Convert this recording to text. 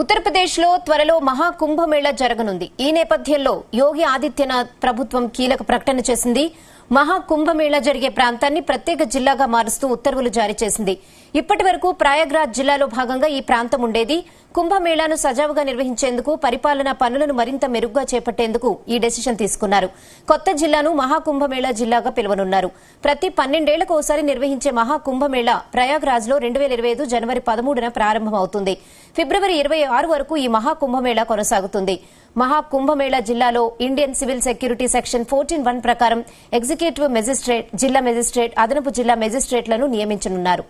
ఉత్తరప్రదేశ్ లో త్వరలో మహాకుంభమేళా జరగనుంది. ఈ నేపథ్యంలో యోగి ఆదిత్యనాథ్ ప్రభుత్వం కీలక ప్రకటన చేసింది. మహాకుంభమేళా జరిగే ప్రాంతాన్ని ప్రత్యేక జిల్లాగా మారుస్తూ ఉత్తర్వులు జారీ చేసింది. ఇప్పటి వరకు ప్రయాగ్రాజ్ జిల్లాలో భాగంగా ఈ ప్రాంతం ఉండేది. కుంభమేళాను సజావుగా నిర్వహించేందుకు పరిపాలనా పనులను మరింత మెరుగ్గా చేపట్టేందుకు ఈ డెసిషన్ తీసుకున్నారు. కొత్త జిల్లాను మహాకుంభమేళా జిల్లాగా పిలువనున్నారు. ప్రతి 12 ఏళ్లకు ఒకసారి నిర్వహించే మహాకుంభమేళా ప్రయాగ్రాజ్ లో 2025 జనవరి 13న ప్రారంభమవుతుంది. ఫిబ్రవరి 26 వరకు ఈ మహాకుంభమేళా కొనసాగుతుంది. మహాకుంభమేళా జిల్లాలో ఇండియన్ సివిల్ సెక్యూరిటీ సెక్షన్ 14(1) ప్రకారం ఎగ్జిక్యూటివ్ మెజిస్ట్రేట్, జిల్లా మెజిస్ట్రేట్, అదనపు జిల్లా మెజిస్ట్రేట్లను నియమించనున్నారు.